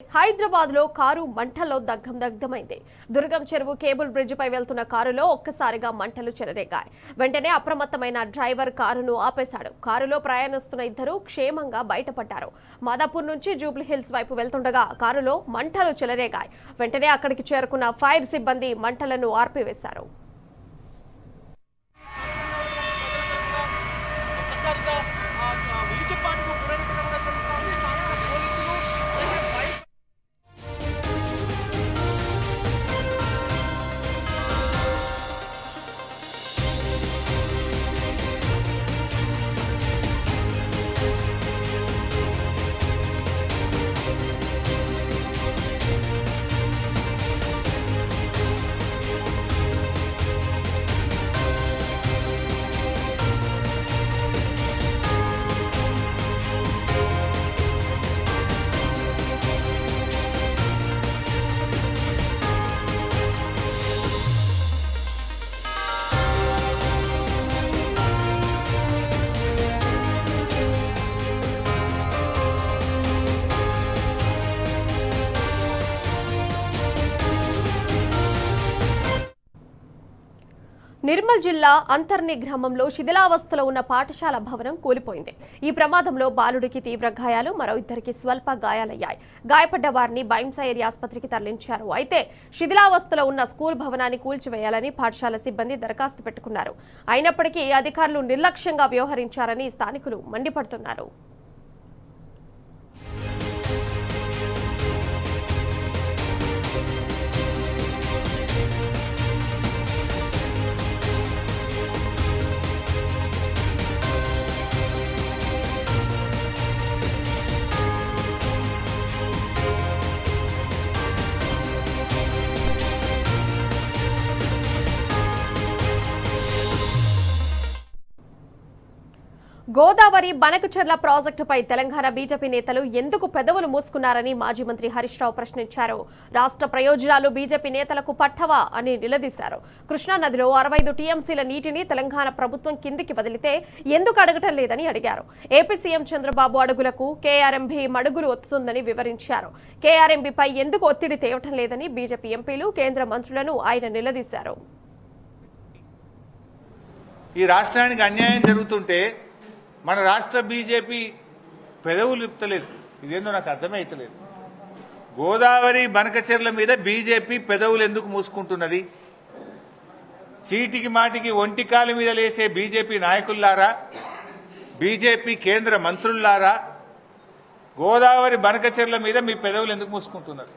హైదరాబాద్ లో కారు మంటల్లో దగ్ధమైంది. దుర్గం చెరువు కేబుల్ బ్రిడ్జ్ పై వెళ్తున్న కారులో ఒక్కసారిగా మంటలు చెలరేగాయి. వెంటనే అప్రమత్తమైన డ్రైవర్ కారును ఆపేశాడు. కారులో ప్రయాణిస్తున్న ఇద్దరు క్షేమంగా బయటపడ్డారు. మాదాపూర్ నుంచి జూబ్లీ హిల్స్ వైపు వెళ్తుండగా కారులో మంటలు చెలరేగాయి. వెంటనే అక్కడికి చేరుకున్న ఫైర్ సిబ్బంది మంటలను ఆర్పివేశారు. నిర్మల్ జిల్లా అంతర్ని గ్రామంలో శిథిలావస్థలో ఉన్న పాఠశాల భవనం కూలిపోయింది. ఈ ప్రమాదంలో బాలుడికి తీవ్ర గాయాలు, మరో ఇద్దరికి స్వల్ప గాయాలయ్యాయి. గాయపడ్డ వారిని బైంసా ఏరియా ఆసుపత్రికి తరలించారు. అయితే శిథిలావస్థలో ఉన్న స్కూల్ భవనాన్ని కూల్చివేయాలని పాఠశాల సిబ్బంది దరఖాస్తు పెట్టుకున్నారు. అయినప్పటికీ అధికారులు నిర్లక్ష్యంగా వ్యవహరించారని స్థానికులు మండిపడుతున్నారు. గోదావరి బనకచెర్ల ప్రాజెక్టుపై తెలంగాణ బీజేపీ నేతలు ఎందుకు పెదవులు మూసుకున్నారని మాజీ మంత్రి హరీష్ రావు ప్రశ్నించారు. రాష్ట్ర ప్రయోజనాలు బీజేపీ నేతలకు పట్టవా అని నిలదీశారు. కృష్ణానదిలో 65 టీఎంసీల నీటిని తెలంగాణ ప్రభుత్వం కిందికి వదిలితే ఎందుకు అడగటం లేదని అడిగారు. ఏపీ సీఎం చంద్రబాబు అడుగులకు కేఆర్ఎంబీ మడుగులు ఒత్తుతుందని వివరించారు. కేఆర్ఎంబీపై ఎందుకు ఒత్తిడి తేవటం లేదని బీజేపీ ఎంపీలు, కేంద్ర మంత్రులను ఆయన నిలదీశారు. ఈ రాష్ట్రానికి అన్యాయం జరుగుతుంటే మన రాష్ట్ర బీజేపీ పెదవులు విప్పలేదు. ఇదేందో నాకు అర్థమైతలేదు. గోదావరి బనకచెర్ల మీద బీజేపీ పెదవులు ఎందుకు మూసుకుంటున్నది? చీటికి మాటికి ఒంటికాల మీద లేసే బీజేపీ నాయకుల్లారా, బీజేపీ కేంద్ర మంత్రుల్లారా, గోదావరి బనకచెర్ల మీద మీ పెదవులు ఎందుకు మూసుకుంటున్నారు?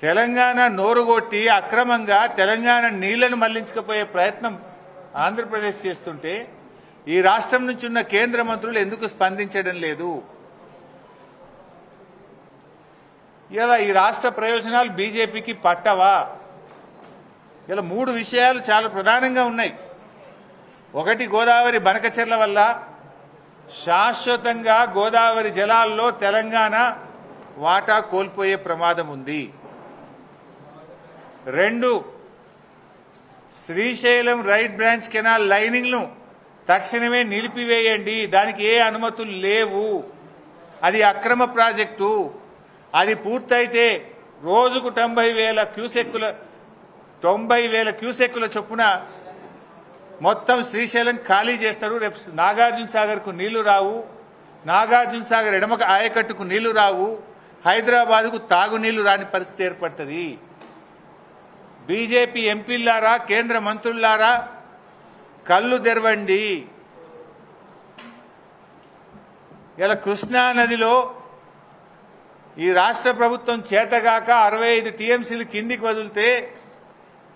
తెలంగాణ నోరుగొట్టి అక్రమంగా తెలంగాణ నీళ్లను మళ్లించకపోయే ప్రయత్నం ఆంధ్రప్రదేశ్ చేస్తుంటే ఈ రాష్ట్రం నుంచి ఉన్న కేంద్ర మంత్రులు ఎందుకు స్పందించడం లేదు? ఇలా ఈ రాష్ట్ర ప్రయోజనాలు బీజేపీకి పట్టవా? ఇలా 3 విషయాలు చాలా ప్రధానంగా ఉన్నాయి. ఒకటి, గోదావరి బనకచెర్ల వల్ల శాశ్వతంగా గోదావరి జలాల్లో తెలంగాణ వాటా కోల్పోయే ప్రమాదం ఉంది. 2, Srisailam right branch canal lining ను తక్షణమే నిలిపివేయండి. దానికి ఏ అనుమతులు లేవు. అది అక్రమ ప్రాజెక్టు. అది పూర్తయితే రోజుకు 90,000 క్యూసెక్కుల చొప్పున మొత్తం శ్రీశైలం ఖాళీ చేస్తారు. రేపు నాగార్జున సాగర్ కు నీళ్లు రావు. నాగార్జున సాగర్ ఎడమ ఆయకట్టుకు నీళ్లు రావు. హైదరాబాద్కు తాగునీళ్లు రాని పరిస్థితి ఏర్పడుతుంది. బీజేపీ ఎంపీలారా, కేంద్ర మంత్రులారా, కళ్ళు తెరవండి. ఇలా కృష్ణానదిలో ఈ రాష్ట్ర ప్రభుత్వం చేతగాక 65 టీఎంసీలు కిందికి వదిలితే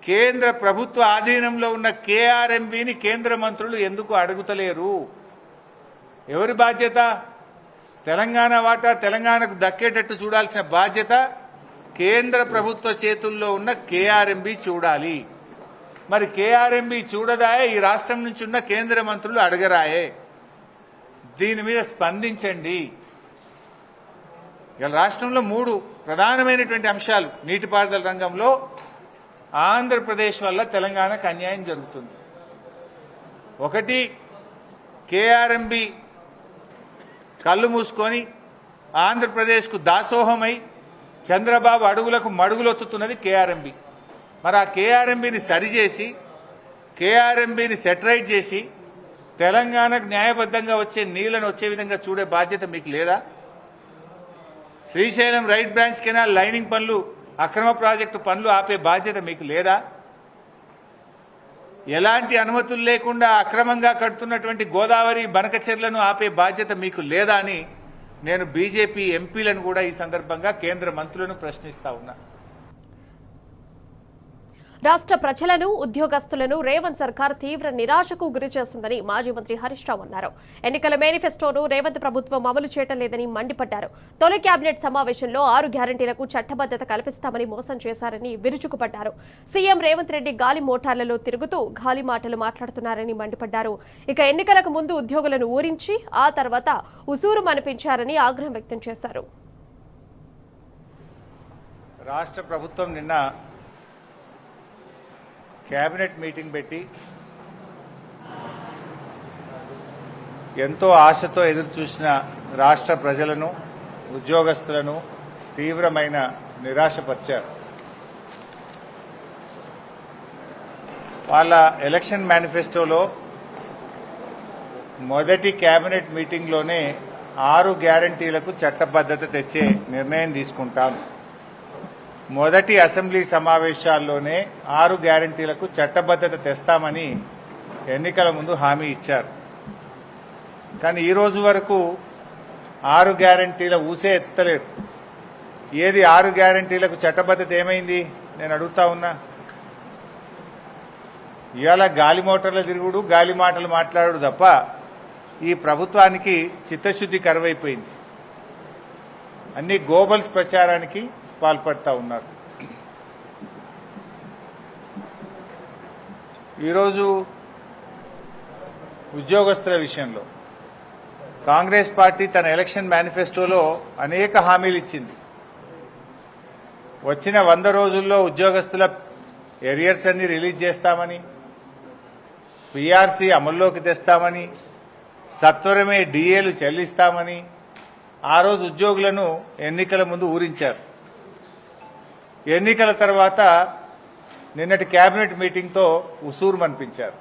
కేంద్ర ప్రభుత్వ ఆధీనంలో ఉన్న కేఆర్ఎంబీని కేంద్ర మంత్రులు ఎందుకు అడుగుతలేరు? ఎవరి బాధ్యత? తెలంగాణ వాటా తెలంగాణకు దక్కేటట్టు చూడాల్సిన బాధ్యత కేంద్ర ప్రభుత్వ చేతుల్లో ఉన్న కేఆర్ఎంబీ చూడాలి. మరి కేఆర్ఎంబీ చూడదాయే, ఈ రాష్ట్రం నుంచి ఉన్న కేంద్ర మంత్రులు అడగరాయే. దీని మీద స్పందించండి. ఇలా రాష్ట్రంలో 3 ప్రధానమైనటువంటి అంశాలు. నీటిపారుదల రంగంలో ఆంధ్రప్రదేశ్ వల్ల తెలంగాణకు అన్యాయం జరుగుతుంది. ఒకటి, కేఆర్ఎంబీ కళ్ళు మూసుకొని ఆంధ్రప్రదేశ్కు దాసోహమై చంద్రబాబు అడుగులకు మడుగులొత్తుతున్నది కేఆర్ఎంబి. మరి ఆ కేఆర్ఎంబిని సరిచేసి కేఆర్ఎంబిని సెటరైట్ చేసి తెలంగాణకు న్యాయబద్ధంగా వచ్చే నీళ్లను వచ్చే విధంగా చూడే బాధ్యత మీకు లేదా? Srisailam right branch canal lining పనులు అక్రమ ప్రాజెక్టు పనులు ఆపే బాధ్యత మీకు లేదా? ఎలాంటి అనుమతులు లేకుండా అక్రమంగా కడుతున్నటువంటి గోదావరి బనకచెర్లను ఆపే బాధ్యత మీకు లేదా అని నేను బీజేపీ ఎంపీలను కూడా ఈ సందర్భంగా కేంద్ర మంత్రులను ప్రశ్నిస్తా ఉన్నా. రాష్ట్ర ప్రజలను ఉద్యోగస్తులను రేవంత్ సర్కార్ తీవ్ర నిరాశకు గురి చేస్తుందని మాజీ మంత్రి హరీష్ రావు అన్నారు. ఎన్నికల మేనిఫెస్టోను రేవంత్ ప్రభుత్వం అమలు చేయడం లేదని మండిపడ్డారు. తొలి కేబినెట్ సమావేశంలో 6 గ్యారంటీలకు చట్టబద్దత కల్పిస్తామని మోసం చేశారని విరుచుకుపడ్డారు. సీఎం రేవంత్ రెడ్డి గాలి మోటార్లలో తిరుగుతూ గాలి మాటలు మాట్లాడుతున్నారని మండిపడ్డారు. ఇక ఎన్నికలకు ముందు ఉద్యోగులను ఊరించి ఆ తర్వాత ఉసూరు మనిపించారని ఆగ్రహం వ్యక్తం చేశారు. రాష్ట్ర ప్రభుత్వం నిన్న కేబినెట్ మీటింగ్ పెట్టి ఎంతో ఆశతో ఎదురు చూసిన రాష్ట్ర ప్రజలను ఉద్యోగస్తులను తీవ్రమైన నిరాశపరిచారు. వాళ్ళ ఎలక్షన్ మేనిఫెస్టోలో మొదటి కేబినెట్ మీటింగ్లోనే 6 గ్యారంటీలకు చట్టబద్ధత తెచ్చే నిర్ణయం తీసుకుంటాం, మొదటి అసెంబ్లీ సమావేశాల్లోనే 6 గ్యారంటీలకు చట్టబద్ధత తెస్తామని ఎన్నికల ముందు హామీ ఇచ్చారు. కానీ ఈ రోజు వరకు 6 గ్యారంటీల ఊసే ఎత్తలేరు. ఏది 6 గ్యారంటీలకు చట్టబద్ధత ఏమైంది నేను అడుగుతా ఉన్నా. ఇవాళ గాలి మోటార్ల తిరుగుడు గాలి మాటలు మాట్లాడు తప్ప ఈ ప్రభుత్వానికి చిత్తశుద్ధి కరువైపోయింది. అన్ని గోబల్స్ ప్రచారానికి పాల్పడతా ఉన్నారు. ఈరోజు ఉద్యోగస్తుల విషయంలో కాంగ్రెస్ పార్టీ తన ఎలక్షన్ మేనిఫెస్టోలో అనేక హామీలు ఇచ్చింది. వచ్చిన 100 రోజుల్లో ఉద్యోగస్తుల ఎరియర్స్ అన్ని రిలీజ్ చేస్తామని, పీఆర్సీ అమల్లోకి తెస్తామని, సత్వరమే డిఏలు చెల్లిస్తామని ఆ రోజు ఉద్యోగులను ఎన్నికల ముందు ఊరించారు. ఎన్నికల తర్వాత నిన్నటి కేబినెట్ మీటింగ్తో ఉసూరు మనిపించారు.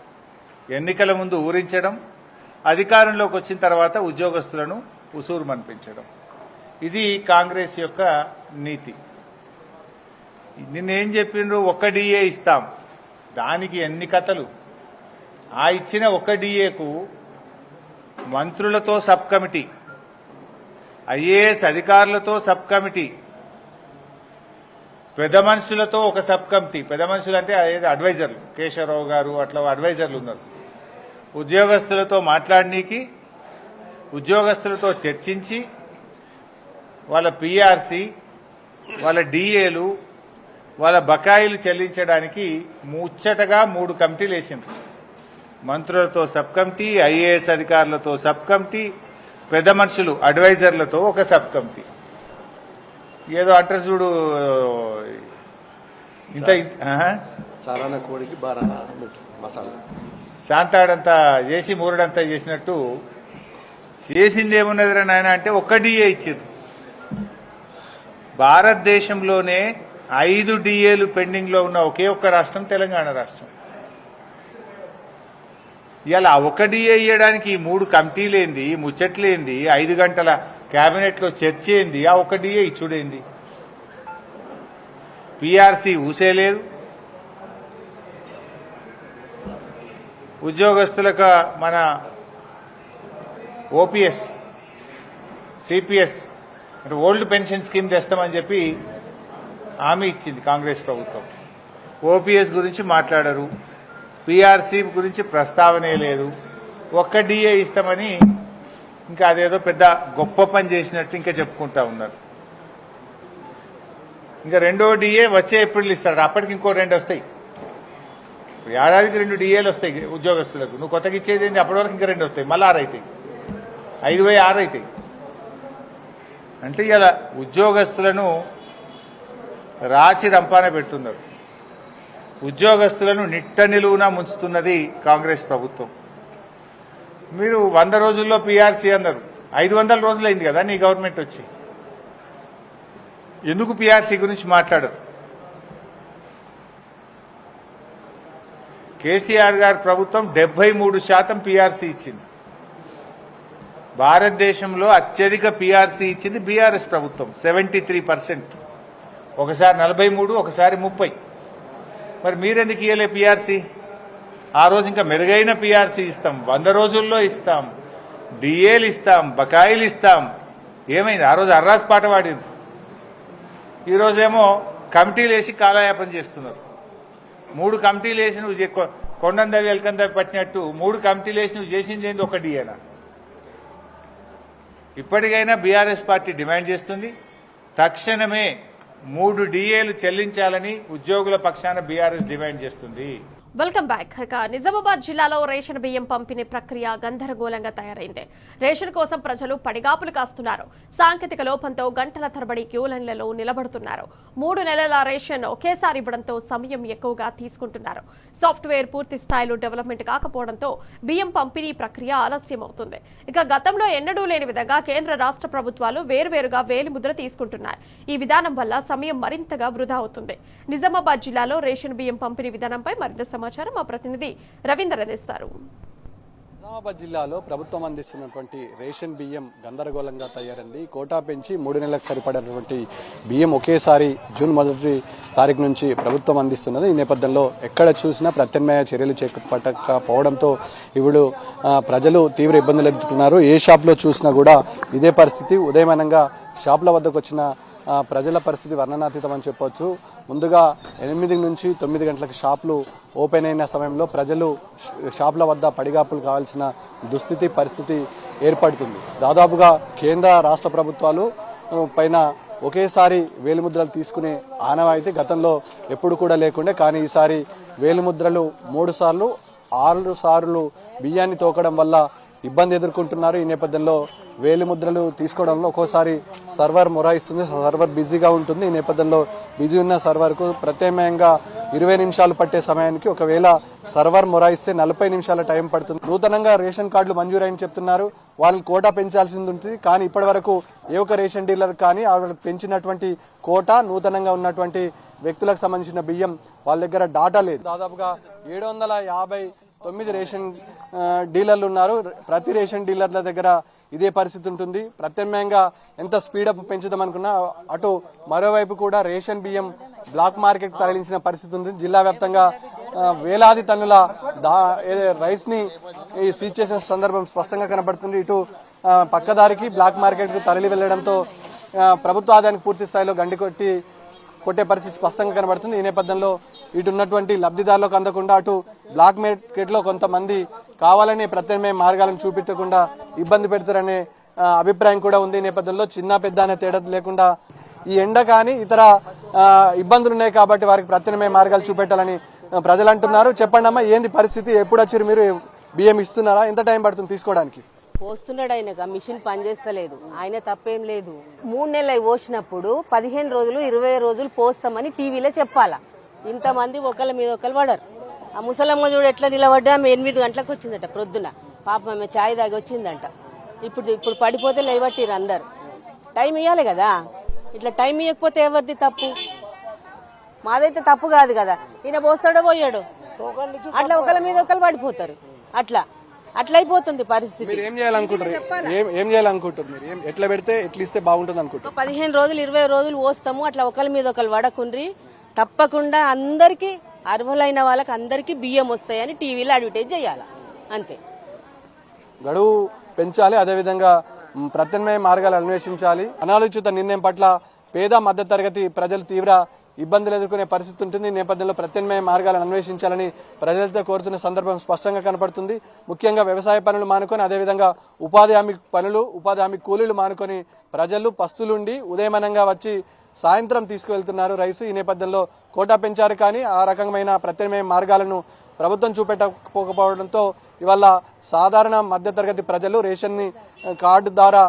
ఎన్నికల ముందు ఊరించడం, అధికారంలోకి వచ్చిన తర్వాత ఉద్యోగస్తులను ఉసూరు మనిపించడం, ఇది కాంగ్రెస్ యొక్క నీతి. నిన్నేం చెప్పిండ్రు? 1 డిఏ ఇస్తాం, దానికి ఎన్ని కథలు. ఆ ఇచ్చిన 1 డిఏకు మంత్రులతో సబ్ కమిటీ, ఐఏఎస్ అధికారులతో సబ్ కమిటీ, పెద్ద మనుషులతో ఒక సబ్ కమిటీ, పెద్ద మనుషులు అంటే అడ్వైజర్లు, కేశవరావు గారు అట్లా అడ్వైజర్లు ఉన్నారు. ఉద్యోగస్తులతో మాట్లాడనీకి, ఉద్యోగస్తులతో చర్చించి వాళ్ళ పీఆర్సీ, వాళ్ళ డిఏలు, వాళ్ళ బకాయిలు చెల్లించడానికి ముచ్చటగా 3 కమిటీలు వేసిండ్రు. మంత్రులతో సబ్ కమిటీ, ఐఏఎస్ అధికారులతో సబ్ కమిటీ, పెద్ద మనుషులు అడ్వైజర్లతో ఒక సబ్ కమిటీ. ఏదో అంటారు చూడు, ఇంత చారాన కోడికి బారాన మసాలా శాంతాడంతా చేసి మూరడంతా చేసినట్టు చేసింది ఏమున్నదిరా నాయన అంటే 1 డిఏ ఇచ్చారు. భారతదేశంలోనే 5 డిఏలు పెండింగ్ లో ఉన్న ఒకే ఒక్క రాష్ట్రం తెలంగాణ రాష్ట్రం. ఇలా 1 డిఏ ఇవ్వడానికి ఈ 3 కమిటీలేంది, ముచ్చట్లేంది, 5 గంటల కేబినెట్ లో చర్చ ఏంది, ఆ 1 డిఏ ఇచ్చుడేంది. పీఆర్సీ ఊసేలేదు. ఉద్యోగస్తులకు మన ఓపీఎస్, సిపిఎస్ అంటే ఓల్డ్ పెన్షన్ స్కీమ్ తెస్తామని చెప్పి హామీ ఇచ్చింది కాంగ్రెస్ ప్రభుత్వం. ఓపీఎస్ గురించి మాట్లాడరు, పీఆర్సీ గురించి ప్రస్తావనే లేదు. 1 డిఏ ఇస్తామని ఇంకా అదేదో పెద్ద గొప్ప పని చేసినట్టు ఇంకా చెప్పుకుంటా ఉన్నారు. ఇంకా 2వ డిఏ వచ్చే ఏప్రిల్ ఇస్తాడు, అప్పటికి ఇంకో 2 వస్తాయి. ఏడాదికి 2 డిఏలు వస్తాయి ఉద్యోగస్తులకు. నువ్వు కొత్తగా ఇచ్చేది ఏంటి? అప్పటి వరకు ఇంకా 2 వస్తాయి, మళ్ళీ 6 అవుతాయి, 5/6 అవుతాయి. అంటే ఇలా ఉద్యోగస్తులను రాచి రంపాన పెడుతున్నారు. ఉద్యోగస్తులను నిట్ట నిలువునా ముంచుతున్నది కాంగ్రెస్ ప్రభుత్వం. మీరు 100 రోజుల్లో పీఆర్సీ అన్నారు, 500 రోజులైంది కదా నీ గవర్నమెంట్ వచ్చి. ఎందుకు పిఆర్సీ గురించి మాట్లాడరు? కేసీఆర్ గారి ప్రభుత్వం 73% పిఆర్సీ ఇచ్చింది. భారతదేశంలో అత్యధిక పిఆర్సీ ఇచ్చింది బీఆర్ఎస్ ప్రభుత్వం 73%. ఒకసారి 43, ఒకసారి 30. మరి మీరెందుకు ఇయ్యలే పిఆర్సీ? ఆ రోజు ఇంకా మెరుగైన పిఆర్సీ ఇస్తాం, 100 రోజుల్లో ఇస్తాం, డిఏలు ఇస్తాం, బకాయిలు ఇస్తాం. ఏమైంది? ఆ రోజు అర్రాస్ పాట పాడింది. ఈరోజేమో కమిటీలు వేసి కాలయాపన చేస్తున్నారు. 3 కమిటీలు వేసి నువ్వు కొండందవి ఎల్కందవి పట్టినట్టు 3 కమిటీలు వేసి నువ్వు చేసింది ఏంది? ఒక డిఏనా? ఇప్పటికైనా బీఆర్ఎస్ పార్టీ డిమాండ్ చేస్తుంది, తక్షణమే 3 డిఏలు చెల్లించాలని ఉద్యోగుల పక్షాన బీఆర్ఎస్ డిమాండ్ చేస్తుంది. Welcome back. ఇక నిజామాబాద్ జిల్లాలో రేషన్ బియ్యం పంపిణీ ప్రక్రియ గందరగోళంగా తయారైంది. రేషన్ కోసం ప్రజలు పడిగాపులు కాస్తున్నారు. సాంకేతిక లోపంతో గంటల తరబడి క్యూ లైన్లలో నిలబడుతున్నారు. 3 నెలల రేషన్ ఒకేసారి ఇవ్వడంతో సమయం ఎక్కువగా తీసుకుంటున్నారు. సాఫ్ట్వేర్ పూర్తి స్థాయిలో డెవలప్మెంట్ కాకపోవడంతో బియ్యం పంపిణీ ప్రక్రియ ఆలస్యం అవుతుంది. ఇక గతంలో ఎన్నడూ లేని విధంగా కేంద్ర రాష్ట్ర ప్రభుత్వాలు వేర్వేరుగా వేలిముద్ర తీసుకుంటున్నాయి. ఈ విధానం వల్ల సమయం మరింతగా వృధా అవుతుంది. నిజామాబాద్ జిల్లాలో రేషన్ బియ్యం పంపిణీ విధానంపై మరింత సమాచారం మా ప్రతినిధి రవీందర్ అందిస్తారు. నిజామాబాద్ జిల్లాలో ప్రభుత్వం అందిస్తున్నటువంటి రేషన్ బియ్యం గందరగోళంగా తయారైంది. కోటా పెంచి 3 నెలలకు సరిపడినటువంటి బియ్యం ఒకేసారి జూన్ 1 తారీఖు నుంచి ప్రభుత్వం అందిస్తున్నది. ఈ నేపథ్యంలో ఎక్కడ చూసినా ప్రత్యామ్నాయ చర్యలు చేపట్టకపోవడంతో ఇప్పుడు ప్రజలు తీవ్ర ఇబ్బందులు ఎదుర్కొన్నారు. ఏ షాప్లో చూసినా కూడా ఇదే పరిస్థితి. ఉదయమనంగా షాపుల వద్దకు వచ్చిన ప్రజల పరిస్థితి వర్ణనాతీతం అని చెప్పొచ్చు. ముందుగా 8 నుంచి 9 గంటలకు షాపులు ఓపెన్ అయిన సమయంలో ప్రజలు షాపుల వద్ద పడిగాపులు కావాల్సిన దుస్థితి పరిస్థితి ఏర్పడుతుంది. దాదాపుగా కేంద్ర రాష్ట్ర ప్రభుత్వాలు పైన ఒకేసారి వేలిముద్రలు తీసుకునే ఆనవాయితీ గతంలో ఎప్పుడు కూడా లేకుండే, కానీ ఈసారి వేలిముద్రలు 3 సార్లు 6 సార్లు బియ్యాన్ని తోకడం వల్ల ఇబ్బంది ఎదుర్కొంటున్నారు. ఈ నేపథ్యంలో వేలిముద్రలు తీసుకోవడంలో ఒక్కోసారి సర్వర్ మొరాయిస్తుంది, సర్వర్ బిజీగా ఉంటుంది. ఈ నేపథ్యంలో బిజీ ఉన్న సర్వర్కు ప్రత్యామ్నాయంగా 20 నిమిషాలు పట్టే సమయానికి ఒకవేళ సర్వర్ మొరాయిస్తే 40 నిమిషాల టైం పడుతుంది. నూతనంగా రేషన్ కార్డులు మంజూరైన చెప్తున్నారు. వాళ్ళని కోటా పెంచాల్సింది ఉంటుంది, కానీ ఇప్పటి వరకు ఏ ఒక్క రేషన్ డీలర్ కానీ వాళ్ళకి పెంచినటువంటి కోటా నూతనంగా ఉన్నటువంటి వ్యక్తులకు సంబంధించిన బియ్యం వాళ్ళ దగ్గర డాటా లేదు. దాదాపుగా 759 రేషన్ డీలర్లు ఉన్నారు. ప్రతి రేషన్ డీలర్ల దగ్గర ఇదే పరిస్థితి ఉంటుంది. ప్రత్యామ్నాయంగా ఎంత స్పీడప్ పెంచుదాం అనుకున్నా అటు మరోవైపు కూడా రేషన్ బియ్యం బ్లాక్ మార్కెట్ తరలించిన పరిస్థితి ఉంది. జిల్లా వ్యాప్తంగా వేలాది టన్నుల రైస్ ని సీజ్ చేసిన సందర్భం స్పష్టంగా కనబడుతుంది. ఇటు పక్కదారికి బ్లాక్ మార్కెట్ కు తరలి వెళ్లడంతో ప్రభుత్వ ఆదాయానికి పూర్తి స్థాయిలో గండి కొట్టే పరిస్థితి స్పష్టంగా కనబడుతుంది. ఈ నేపథ్యంలో ఇటు ఉన్నటువంటి లబ్ధిదారులకు అందకుండా అటు బ్లాక్ మార్కెట్ లో కొంతమంది కావాలనే ప్రత్యామ్నాయ మార్గాలను చూపించకుండా ఇబ్బంది పెడతారనే అభిప్రాయం కూడా ఉంది. ఈ నేపథ్యంలో చిన్న పెద్ద అనే తేడా లేకుండా ఈ ఎండ కానీ ఇతర ఇబ్బందులు ఉన్నాయి కాబట్టి వారికి ప్రత్యామ్నాయ మార్గాలు చూపెట్టాలని ప్రజలు అంటున్నారు. చెప్పండి అమ్మా, ఏంది పరిస్థితి? ఎప్పుడు వచ్చారు మీరు? బియ్యం ఇస్తున్నారా? ఎంత టైం పడుతుంది తీసుకోవడానికి? పోస్తున్నాడు ఆయన, మిషన్ పనిచేస్తలేదు, ఆయన తప్పేం లేదు. 3 నెలలు పోసినప్పుడు 15 రోజులు 20 రోజులు పోస్తామని టీవీలో చెప్పాలా. ఇంతమంది ఒకళ్ళ మీద ఒకళ్ళు పడరు. ఆ ముసలమ్మ చూడు ఎట్లా నిలబడ్డా. 8 గంటలకు వచ్చిందట ప్రొద్దున, పాప ఆమె ఛాయ్ దాగి వచ్చిందంట. ఇప్పుడు పడిపోతే లేవట్టిరు అందరు. టైం ఇవ్వాలి కదా, ఇట్లా టైం ఇవ్వకపోతే ఎవరిది తప్పు? మాదైతే తప్పు కాదు కదా. ఈయన పోస్తాడో పోయాడు, అట్లా ఒకళ్ళ మీద ఒకళ్ళు పడిపోతారు. అట్లా అయిపోతుంది పరిస్థితి. ఏం చేయాలనుకుంటారు మీరు? ఎట్లా పెడితే ఎట్లా ఇస్తే బాగుంటుంది అనుకుంటారు? 15 రోజులు 20 రోజులు పోస్తాము, అట్లా ఒకళ్ళ మీద ఒకళ్ళు పడకుండ్రి. తప్పకుండా అందరికి అర్హులైన వాళ్ళకి అందరికి బియ్యం వస్తాయని టీవీలో అడ్వర్టైజ్ చేయాలి, అంతే. గడువు పెంచాలి, అదేవిధంగా ప్రత్యామ్నాయ మార్గాలు అన్వేషించాలి. అనాలోచిత నిర్ణయం పట్ల పేద మధ్య తరగతి ప్రజలు తీవ్ర ఇబ్బందులు ఎదుర్కొనే పరిస్థితి ఉంటుంది. ఈ నేపథ్యంలో ప్రత్యామ్నాయ మార్గాలను అన్వేషించాలని ప్రజలతో కోరుతున్న సందర్భం స్పష్టంగా కనపడుతుంది. ముఖ్యంగా వ్యవసాయ పనులు మానుకొని అదేవిధంగా ఉపాధి హామీ పనులు, ఉపాధి హామీ కూలీలు మానుకొని ప్రజలు పస్తులుండి ఉదయమనంగా వచ్చి సాయంత్రం తీసుకువెళ్తున్నారు రైసు. ఈ నేపథ్యంలో కోటా పెంచారు, కానీ ఆ రకమైన ప్రత్యామ్నాయ మార్గాలను ప్రభుత్వం చూపెట్టకపోవడంతో ఇవాళ సాధారణ మధ్యతరగతి ప్రజలు రేషన్ కార్డు ద్వారా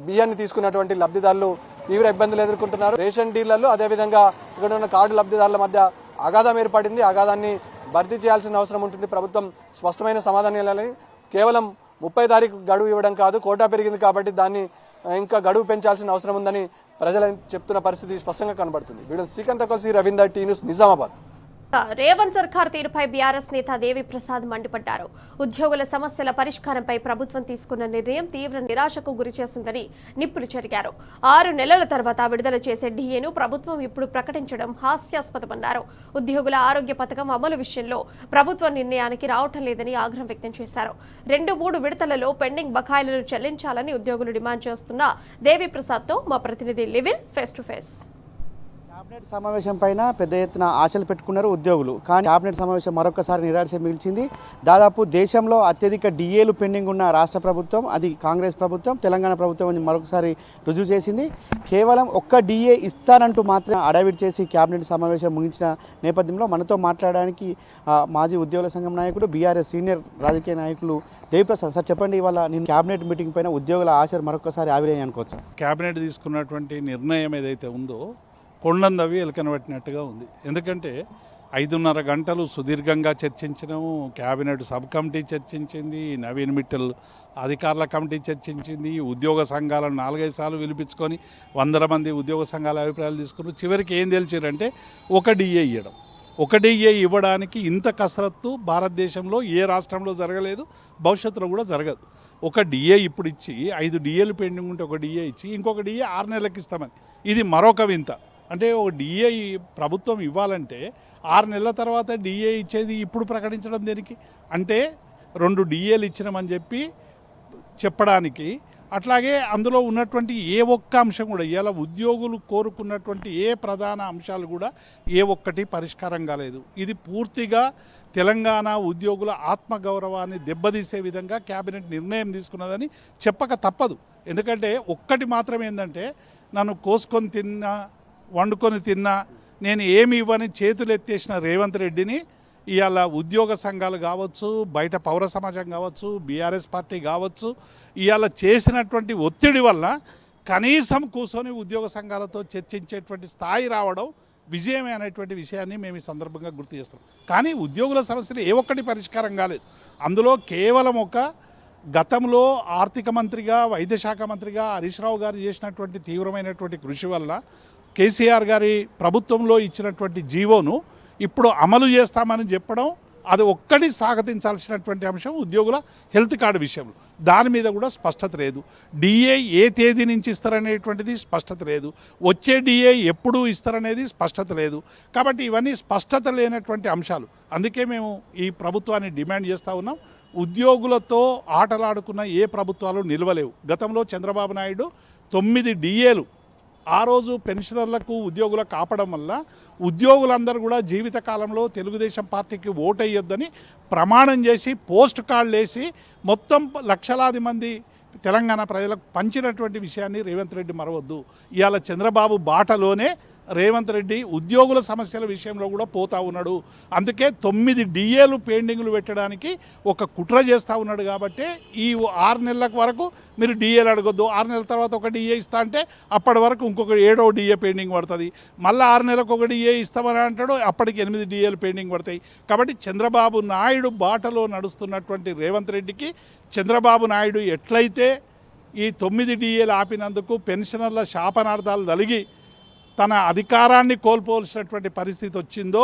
బియ్యాన్ని తీసుకున్నటువంటి లబ్ధిదారులు తీవ్ర ఇబ్బందులు ఎదుర్కొంటున్నారు. రేషన్ డీలర్లు అదేవిధంగా ఇక్కడ ఉన్న కార్డు లబ్ధిదారుల మధ్య అగాధం ఏర్పడింది. అగాధాన్ని భర్తీ చేయాల్సిన అవసరం ఉంటుంది. ప్రభుత్వం స్పష్టమైన సమాధానం ఇవ్వాలని. కేవలం 30 తారీఖు గడువు ఇవ్వడం కాదు, కోటా పెరిగింది కాబట్టి దాన్ని ఇంకా గడువు పెంచాల్సిన అవసరం ఉందని ప్రజలు చెప్తున్న పరిస్థితి స్పష్టంగా కనబడుతుంది. వీడియో శ్రీకాంత్ కలిసి రవీందర్ టీ న్యూస్ నిజామాబాద్. రేవంత్ సర్కార్ తీరుపై బీఆర్ఎస్ నేత దేవి ప్రసాద్ మండిపడ్డారు. ఉద్యోగుల సమస్యల పరిష్కారంపై ప్రభుత్వం తీసుకున్న నిర్ణయం తీవ్ర నిరాశకు గురిచేసిందని నిప్పులు చెరిగారు. 6 నెలల తర్వాత విడుదల చేసే డిఏను ప్రభుత్వం ఇప్పుడు ప్రకటించడం హాస్యాస్పదమన్నారు. ఉద్యోగుల ఆరోగ్య పథకం అమలు విషయంలో ప్రభుత్వ నిర్ణయానికి రావటం లేదని ఆగ్రహం వ్యక్తం చేశారు. 2-3 విడతలలో పెండింగ్ బకాయిలను చెల్లించాలని ఉద్యోగులు డిమాండ్ చేస్తున్న దేవి ప్రసాద్తో మా ప్రతినిధి లివిల్ ఫేస్ టు ఫేస్. కేబినెట్ సమావేశం పైన పెద్ద ఎత్తున ఆశలు పెట్టుకున్నారు ఉద్యోగులు. కానీ కేబినెట్ సమావేశం మరొకసారి నిరాశ మిగిల్చింది. దాదాపు దేశంలో అత్యధిక డిఏలు పెండింగ్ ఉన్న రాష్ట్ర ప్రభుత్వం అది కాంగ్రెస్ ప్రభుత్వం, తెలంగాణ ప్రభుత్వం అని మరొకసారి రుజువు చేసింది. కేవలం ఒక్క డిఏ ఇస్తానంటూ మాత్రం అడావిడి చేసి కేబినెట్ సమావేశం ముగించిన నేపథ్యంలో మనతో మాట్లాడడానికి మాజీ ఉద్యోగుల సంఘం నాయకుడు, బీఆర్ఎస్ సీనియర్ రాజకీయ నాయకులు దేవిప్రసాద్. సార్ చెప్పండి, ఇవాళ నేను కేబినెట్ మీటింగ్ పైన ఉద్యోగుల ఆశలు మరొకసారి ఆవిరయ్యాయి అనుకోవచ్చు. కేబినెట్ తీసుకున్నటువంటి నిర్ణయం ఏదైతే ఉందో కొండందవి ఎలకనబెట్టినట్టుగా ఉంది. ఎందుకంటే 5.5 గంటలు సుదీర్ఘంగా చర్చించినాము. క్యాబినెట్ సబ్ కమిటీ చర్చించింది, నవీన్ మిట్టల్ అధికారుల కమిటీ చర్చించింది, ఉద్యోగ సంఘాలను 4-5 సార్లు పిలిపించుకొని 100 మంది ఉద్యోగ సంఘాల అభిప్రాయాలు తీసుకున్నారు. చివరికి ఏం తెలిసారంటే ఒక డిఏ ఇవ్వడం. ఒక డిఏ ఇవ్వడానికి ఇంత కసరత్తు భారతదేశంలో ఏ రాష్ట్రంలో జరగలేదు, భవిష్యత్తులో కూడా జరగదు. ఒక డిఏ ఇప్పుడు ఇచ్చి 5 డిఏలు పెండింగ్ ఉంటే ఒక డిఏ ఇచ్చి ఇంకొక డిఏ 6 నెలలకు ఇస్తామని, ఇది మరొక వింత. అంటే ఒక డిఏ ప్రభుత్వం ఇవ్వాలంటే 6 నెలల తర్వాత డిఏ ఇచ్చేది ఇప్పుడు ప్రకటించడం దేనికి? అంటే 2 డిఏలు ఇచ్చినామని చెప్పి చెప్పడానికి. అట్లాగే అందులో ఉన్నటువంటి ఏ ఒక్క అంశం కూడా ఇవాళ ఉద్యోగులు కోరుకున్నటువంటి ఏ ప్రధాన అంశాలు కూడా ఏ ఒక్కటి పరిష్కారం కాలేదు. ఇది పూర్తిగా తెలంగాణ ఉద్యోగుల ఆత్మగౌరవాన్ని దెబ్బతీసే విధంగా కేబినెట్ నిర్ణయం తీసుకున్నదని చెప్పక తప్పదు. ఎందుకంటే ఒక్కటి మాత్రం ఏంటంటే, నన్ను కోసుకొని తిన్నా వండుకొని తిన్నా నేను ఏమి ఇవ్వని చేతులు ఎత్తేసిన రేవంత్ రెడ్డిని ఇవాళ ఉద్యోగ సంఘాలు కావచ్చు, బయట పౌర సమాజం కావచ్చు, బీఆర్ఎస్ పార్టీ కావచ్చు, ఇవాళ చేసినటువంటి ఒత్తిడి వల్ల కనీసం కూర్చొని ఉద్యోగ సంఘాలతో చర్చించేటువంటి స్థాయి రావడం విజయమే అనేటువంటి విషయాన్ని మేము ఈ సందర్భంగా గుర్తు చేస్తాం. కానీ ఉద్యోగుల సమస్యలు ఏ ఒక్కటి పరిష్కారం కాలేదు. అందులో కేవలం ఒక గతంలో ఆర్థిక మంత్రిగా, వైద్య శాఖ మంత్రిగా హరీష్ రావు గారు చేసినటువంటి తీవ్రమైనటువంటి కృషి వల్ల కేసీఆర్ గారి ప్రభుత్వంలో ఇచ్చినటువంటి జీవోను ఇప్పుడు అమలు చేస్తామని చెప్పడం, అది ఒక్కటి స్వాగతించాల్సినటువంటి అంశం ఉద్యోగుల హెల్త్ కార్డు విషయంలో. దాని మీద కూడా స్పష్టత లేదు. డిఏ ఏ తేదీ నుంచి ఇస్తారనేటువంటిది స్పష్టత లేదు. వచ్చే డిఏ ఎప్పుడు ఇస్తారనేది స్పష్టత లేదు. కాబట్టి ఇవన్నీ స్పష్టత లేనటువంటి అంశాలు. అందుకే మేము ఈ ప్రభుత్వాన్ని డిమాండ్ చేస్తూ ఉన్నాం. ఉద్యోగులతో ఆటలాడుకున్న ఏ ప్రభుత్వాలు నిలవలేవు. గతంలో చంద్రబాబు నాయుడు 9 డిఏలు ఆ రోజు పెన్షనర్లకు ఉద్యోగులకు ఆపడం వల్ల ఉద్యోగులందరూ కూడా జీవితకాలంలో తెలుగుదేశం పార్టీకి ఓటేయొద్దని ప్రమాణం చేసి పోస్ట్ కార్డులు వేసి మొత్తం లక్షలాది మంది తెలంగాణ ప్రజలకు పంచినటువంటి విషయాన్ని రేవంత్ రెడ్డి మరవద్దు. ఇవాళ చంద్రబాబు బాటలోనే రేవంత్ రెడ్డి ఉద్యోగుల సమస్యల విషయంలో కూడా పోతా ఉన్నాడు. అందుకే 9 డిఏలు పెండింగ్లు పెట్టడానికి ఒక కుట్ర చేస్తూ ఉన్నాడు. కాబట్టి ఈ 6 నెలల వరకు మీరు డిఏలు అడగొద్దు, 6 నెలల తర్వాత ఒక డిఏ ఇస్తా అంటే అప్పటి వరకు ఇంకొక 7వ డిఏ పెండింగ్ పడుతుంది. మళ్ళీ 6 నెలలకు ఒక డిఏ ఇస్తామని అంటాడు, అప్పటికి 8 డిఏలు పెండింగ్ పడతాయి. కాబట్టి చంద్రబాబు నాయుడు బాటలో నడుస్తున్నటువంటి రేవంత్ రెడ్డికి చంద్రబాబు నాయుడు ఎట్లయితే ఈ 9 డిఏలు ఆపినందుకు పెన్షనర్ల శాపనార్థాలు తలిగి తన అధికారాన్ని కోల్పోవలసినటువంటి పరిస్థితి వచ్చిందో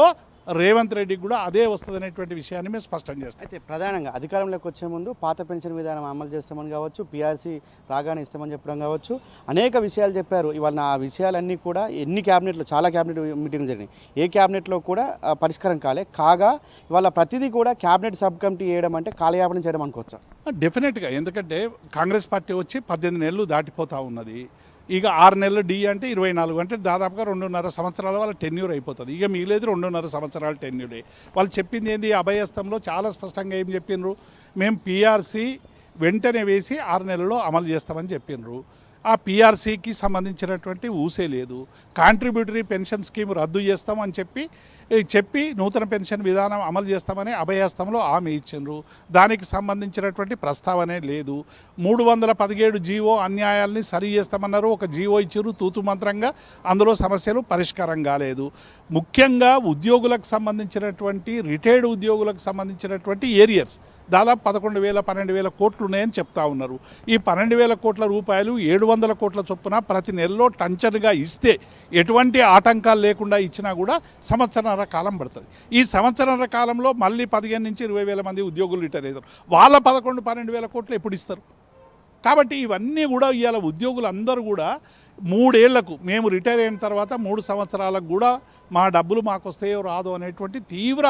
రేవంత్ రెడ్డికి కూడా అదే వస్తుందనేటువంటి విషయాన్ని మేము స్పష్టం చేస్తాం. అయితే ప్రధానంగా అధికారంలోకి వచ్చే ముందు పాత పెన్షన్ విధానం అమలు చేస్తామని కావచ్చు, పీఆర్సీ రాగానే ఇస్తామని చెప్పడం కావచ్చు, అనేక విషయాలు చెప్పారు. ఇవాళ ఆ విషయాలన్నీ కూడా ఎన్ని క్యాబినెట్లో, చాలా క్యాబినెట్ మీటింగ్లు జరిగినాయి, ఏ క్యాబినెట్లో కూడా పరిష్కారం కాగా ఇవాళ ప్రతిదీ కూడా క్యాబినెట్ సబ్ కమిటీ వేయడం అంటే కాలయాపన చేయడం అనుకోవచ్చా? డెఫినెట్గా. ఎందుకంటే కాంగ్రెస్ పార్టీ వచ్చి 18 నెలలు దాటిపోతూ ఉన్నది. ఇక 6 నెలలు డి అంటే 24 అంటే దాదాపుగా 2.5 సంవత్సరాల వాళ్ళ టెన్యూర్ అయిపోతుంది. ఇక మిగిలేదు 2.5 సంవత్సరాల టెన్యూరే. వాళ్ళు చెప్పింది ఏంది? అభయస్థంలో చాలా స్పష్టంగా ఏం చెప్పినారు? మేము పీఆర్సీ వెంటనే వేసి 6 నెలల్లో అమలు చేస్తామని చెప్పినారు. ఆ పీఆర్సీకి సంబంధించినటువంటి ఊసే లేదు. కాంట్రిబ్యూటరీ పెన్షన్ స్కీమ్ రద్దు చేస్తామని చెప్పి చెప్పి నూతన పెన్షన్ విధానం అమలు చేస్తామని అభయహస్తంలో హామీ ఇచ్చిండ్రు. దానికి సంబంధించినటువంటి ప్రస్తావనే లేదు. 317 జీవో అన్యాయాల్ని సరి చేస్తామన్నారు, ఒక జీవో ఇచ్చారు తూతు మంత్రంగా, అందులో సమస్యలు పరిష్కారం కాలేదు. ముఖ్యంగా ఉద్యోగులకు సంబంధించినటువంటి రిటైర్డ్ ఉద్యోగులకు సంబంధించినటువంటి ఏరియర్స్ దాదాపు 11,000-12,000 కోట్లు ఉన్నాయని చెప్తా ఉన్నారు. ఈ 12,000 కోట్ల రూపాయలు 700 కోట్ల చొప్పున ప్రతి నెలలో టంచర్గా ఇస్తే ఎటువంటి ఆటంకాలు లేకుండా ఇచ్చినా కూడా సంవత్సరాల కాలం పడుతుంది. ఈ సంవత్సరాల కాలంలో మళ్ళీ 15,000 నుంచి 20,000 మంది ఉద్యోగులు రిటైర్ అవుతారు. వాళ్ళ 11-12,000 కోట్లు ఎప్పుడు ఇస్తారు? కాబట్టి ఇవన్నీ కూడా ఇవాళ ఉద్యోగులందరూ కూడా 3 ఏళ్లకు మేము రిటైర్ అయిన తర్వాత 3 సంవత్సరాలకు కూడా మా డబ్బులు మాకు వస్తాయో రాదో అనేటువంటి తీవ్ర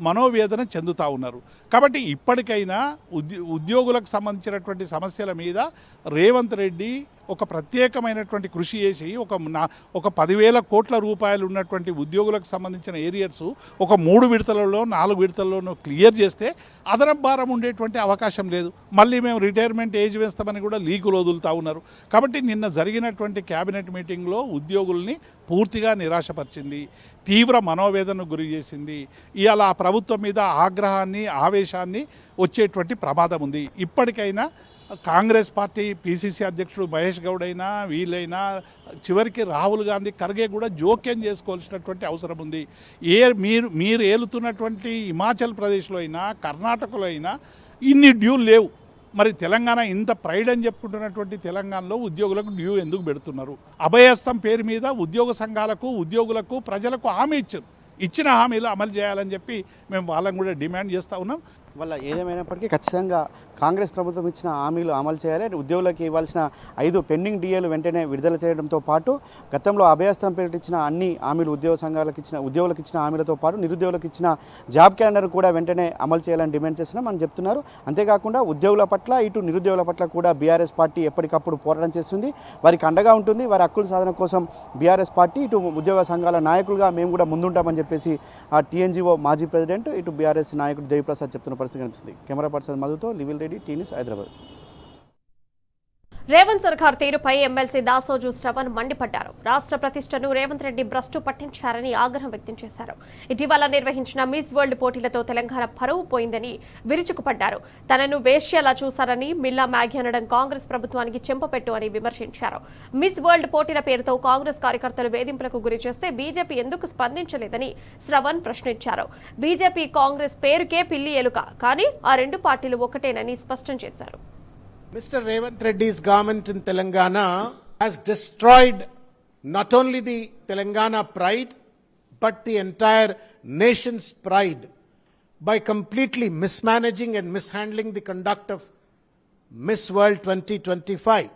మనోవేదన చెందుతూ ఉన్నారు. కాబట్టి ఇప్పటికైనా ఉద్యోగులకు సంబంధించినటువంటి సమస్యల మీద రేవంత్ రెడ్డి ఒక ప్రత్యేకమైనటువంటి కృషి చేసి ఒక 10,000 కోట్ల రూపాయలు ఉన్నటువంటి ఉద్యోగులకు సంబంధించిన ఏరియర్స్ ఒక 3 విడతలలో 4 విడతల్లోనూ క్లియర్ చేస్తే అదనపు భారం ఉండేటువంటి అవకాశం లేదు. మళ్ళీ మేము రిటైర్మెంట్ ఏజ్ వేస్తామని కూడా లీకులు వదులుతూ ఉన్నారు. కాబట్టి నిన్న జరిగినటువంటి క్యాబినెట్ మీటింగ్లో ఉద్యోగుల్ని పూర్తిగా నిరాశపరిచింది, తీవ్ర మనోవేదనకు గురి చేసింది. ఇవాళ ఆ ప్రభుత్వం మీద ఆగ్రహాన్ని ఆవేశాన్ని వచ్చేటువంటి ప్రమాదం ఉంది. ఇప్పటికైనా కాంగ్రెస్ పార్టీ పిసిసి అధ్యక్షుడు మహేష్ గౌడ్ అయినా వీళ్ళైనా చివరికి రాహుల్ గాంధీ ఖర్గే కూడా జోక్యం చేసుకోవాల్సినటువంటి అవసరం ఉంది. మీరు ఏలుతున్నటువంటి హిమాచల్ ప్రదేశ్లో అయినా కర్ణాటకలో అయినా ఇన్ని డ్యూలు లేవు. మరి తెలంగాణ ఇంత ప్రైడ్ అని చెప్పుకుంటున్నటువంటి తెలంగాణలో ఉద్యోగులకు డ్యూ ఎందుకు పెడుతున్నారు? అభయహస్తం పేరు మీద ఉద్యోగ సంఘాలకు ఉద్యోగులకు ప్రజలకు హామీ ఇచ్చిన హామీలు అమలు చేయాలని చెప్పి మేము వాళ్ళని కూడా డిమాండ్ చేస్తూ ఉన్నాం. వల్ల ఏదేమైనప్పటికీ ఖచ్చితంగా కాంగ్రెస్ ప్రభుత్వం ఇచ్చిన హామీలు అమలు చేయాలి. ఉద్యోగులకు ఇవ్వాల్సిన 5 పెండింగ్ డిఏలు వెంటనే విడుదల చేయడంతో పాటు గతంలో అభయహస్తం పెట్టించిన అన్ని హామీలు ఉద్యోగులకు ఇచ్చిన హామీలతో పాటు నిరుద్యోగులకు ఇచ్చిన జాబ్ క్యాలెండర్ కూడా వెంటనే అమలు చేయాలని డిమాండ్ చేస్తున్నాం అని చెప్తున్నారు. అంతేకాకుండా ఉద్యోగుల పట్ల ఇటు నిరుద్యోగుల పట్ల కూడా బీఆర్ఎస్ పార్టీ ఎప్పటికప్పుడు పోరాటం చేస్తుంది, వారికి అండగా ఉంటుంది. వారి హక్కుల సాధన కోసం బీఆర్ఎస్ పార్టీ ఇటు ఉద్యోగ సంఘాల నాయకులుగా మేము కూడా ముందుంటామని చెప్పేసి ఆ టీఎన్జీఓ మాజీ ప్రెసిడెంట్ ఇటు బీఆర్ఎస్ నాయకుడు దేవిప్రసాద్ చెప్తున్న పరిస్థితి కనిపిస్తుంది. కెమెరా పర్సన్ మధుతో లివిల్ రెడ్డి, టీ న్యూస్, హైదరాబాద్. రేవంత్ సర్కార్ తీరుపై ఎమ్మెల్సీ దాసోజు శ్రవణ్ మండిపడ్డారు. రాష్ట్ర ప్రతిష్టను రేవంత్ రెడ్డి భ్రష్టు పట్టించారని ఆగ్రహం వ్యక్తం చేశారు. ఇటీవల నిర్వహించిన మిస్ వరల్డ్ పోటీలతో తెలంగాణ పరువు పోయిందని విరుచుకుపడ్డారు. తనను వేశ్యలా చూశారని మిల్లా మ్యాగీ అనడం కాంగ్రెస్ ప్రభుత్వానికి చెంపపెట్టు అని విమర్శించారు. మిస్ వరల్డ్ పోటీల పేరుతో కాంగ్రెస్ కార్యకర్తలు వేధింపులకు గురి చేస్తే బీజేపీ ఎందుకు స్పందించలేదని శ్రవణ్ ప్రశ్నించారు. బీజేపీ కాంగ్రెస్ పేరుకే పిల్లి ఎలుక, కానీ ఆ 2 పార్టీలు ఒకటేనని స్పష్టం చేశారు. Mr. Revanth Reddy's government in Telangana has destroyed not only the Telangana pride, but the entire nation's pride by completely mismanaging and mishandling the conduct of Miss World 2025.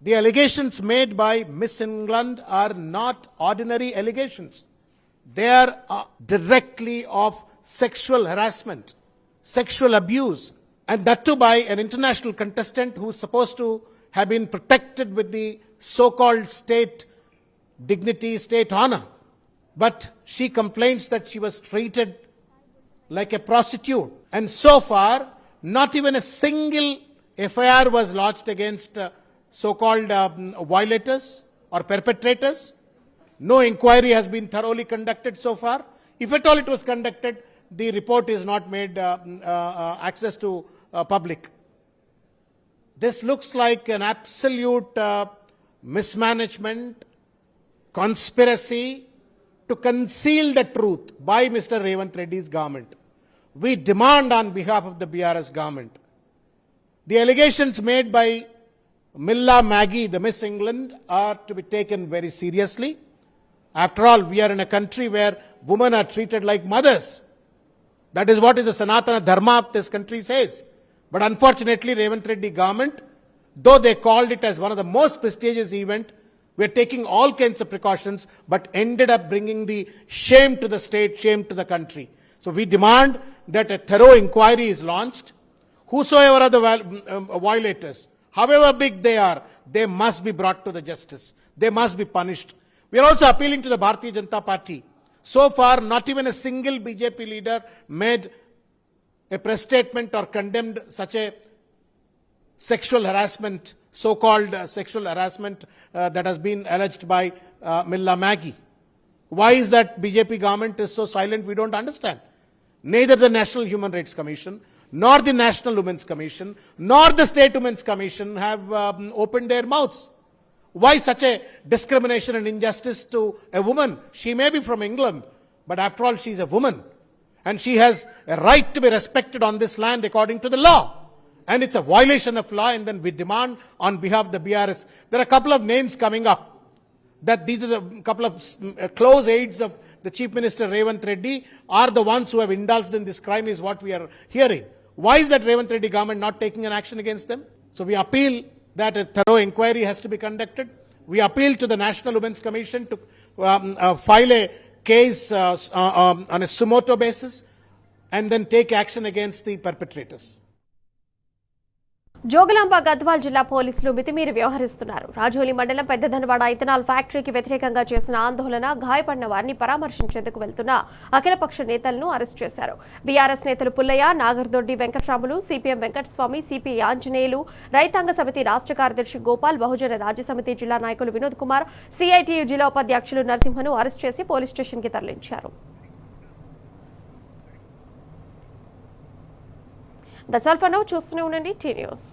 The allegations made by Miss England are not ordinary allegations. They are directly of sexual harassment, sexual abuse, and that too by an international contestant who is supposed to have been protected with the so-called state dignity, state honor. But she complains that she was treated like a prostitute. And so far, not even a single FIR was lodged against so-called violators or perpetrators. No inquiry has been thoroughly conducted so far. If at all it was conducted, the report is not made access to public. This looks like an absolute mismanagement, conspiracy to conceal the truth by Mr. Revanth Reddy's government. We demand on behalf of the BRS government, the allegations made by Milla Maggie, the Miss England, are to be taken very seriously. After all, we are in a country where women are treated like mothers. That is what is the Sanatana Dharma of this country says. But unfortunately, Revanth Reddy government, though they called it as one of the most prestigious event, we are taking all kinds of precautions, but ended up bringing the shame to the state, shame to the country. So we demand that a thorough inquiry is launched. Whosoever are the violators, however big they are, they must be brought to the justice. They must be punished. We are also appealing to the Bharatiya Janata Party. So far, not even a single BJP leader made a press statement or condemned such a sexual harassment, so-called sexual harassment that has been alleged by Milla Maggie. Why is that BJP government is so silent? We don't understand. Neither the National Human Rights Commission, nor the National Women's Commission, nor the State Women's Commission have opened their mouths. Why such a discrimination and injustice to a woman? She may be from England, but after all, she is a woman. And she has a right to be respected on this land according to the law. And it's a violation of law, and then we demand on behalf of the BRS. There are a couple of names coming up, that these are a couple of close aides of the Chief Minister Revanth Reddy are the ones who have indulged in this crime, is what we are hearing. Why is that Revanth Reddy government not taking an action against them? So we appeal that a thorough inquiry has to be conducted. We appeal to the National Women's Commission to file a case on a suo motu basis and then take action against the perpetrators. Jogulamba Gadwal జిల్లా పోలీసులు మితిమీరి వ్యవహరిస్తున్నారు. రాజోలి మండలం పెద్దధనవాడ ethanol ఫ్యాక్టరీకి వ్యతిరేకంగా చేసిన ఆందోళన, గాయపడిన వారిని పరామర్శించేందుకు వెళ్తున్న అఖిలపక్ష నేతలను అరెస్ట్ చేశారు. బీఆర్ఎస్ నేతలు పుల్లయ్య, నాగర్దొడ్డి వెంకట్రాములు, సిపిఎం వెంకటస్వామి, సిపి ఆంజనేయులు, రైతాంగ సమితి రాష్ట్ర కార్యదర్శి గోపాల్, బహుజన రాజ్య సమితి జిల్లా నాయకులు వినోద్ కుమార్, సిఐటియు జిల్లా ఉపాధ్యక్షులు నరసింహను అరెస్ట్ చేసి పోలీస్ స్టేషన్కి తరలించారు. That's all for now. చూస్తూనే ఉండండి టీ న్యూస్.